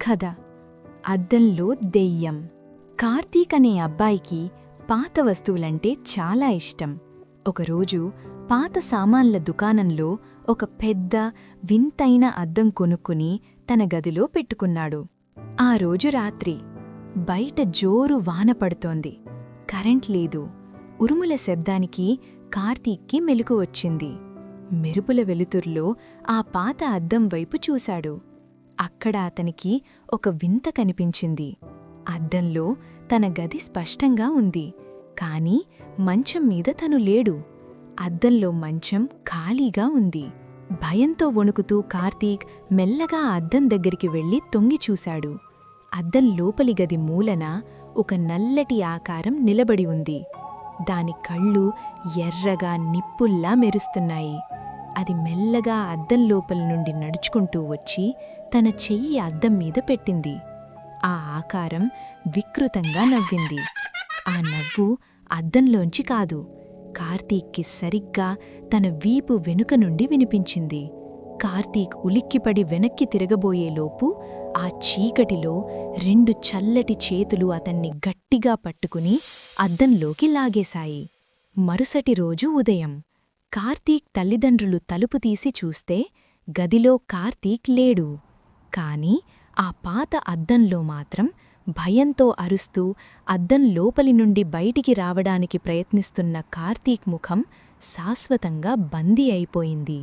కథ అద్దంలో దెయ్యం. కార్తీక్ అనే అబ్బాయికి పాత వస్తువులంటే చాలా ఇష్టం. ఒకరోజు పాత సామాన్ల దుకాణంలో ఒక పెద్ద వింతైన అద్దం కొనుక్కుని తన గదిలో పెట్టుకున్నాడు. ఆ రోజు రాత్రి బయట జోరు వాన పడుతోంది. కరెంట్ లేదు. ఉరుముల శబ్దానికి కార్తీక్కి మెలకు వచ్చింది. మెరుపుల వెలుతుర్లో ఆ పాత అద్దం వైపు చూశాడు. అక్కడ అతనికి ఒక వింత కనిపించింది. అద్దంలో తన గది స్పష్టంగా ఉంది, కాని మంచం మీద తను లేడు. అద్దంలో మంచం ఖాళీగా ఉంది. భయంతో వణుకుతూ కార్తీక్ మెల్లగా అద్దం దగ్గరికి వెళ్లి తొంగి చూశాడు. అద్దం లోపలి గది మూలన ఒక నల్లటి ఆకారం నిలబడి ఉంది. దాని కళ్ళు ఎర్రగా నిప్పుల్లా మెరుస్తున్నాయి. అది మెల్లగా అద్దం లోపల నుండి నడుచుకుంటూ వచ్చి తన చెయ్యి అద్దం మీద పెట్టింది. ఆ ఆకారం వికృతంగా నవ్వింది. ఆ నవ్వు అద్దంలోంచి కాదు, కార్తీక్కి సరిగ్గా తన వీపు వెనుక నుండి వినిపించింది. కార్తీక్ ఉలిక్కిపడి వెనక్కి తిరగబోయేలోపు ఆ చీకటిలో 2 చల్లటి చేతులు అతన్ని గట్టిగా పట్టుకుని అద్దంలోకి లాగేశాయి. మరుసటి రోజు ఉదయం కార్తీక్ తల్లిదండ్రులు తలుపు తీసి చూస్తే గదిలో కార్తీక్ లేడు. కాని ఆ పాత అద్దంలో మాత్రం భయంతో అరుస్తూ అద్దం లోపలి నుండి బయటికి రావడానికి ప్రయత్నిస్తున్న కార్తీక్ ముఖం శాశ్వతంగా బందీ అయిపోయింది.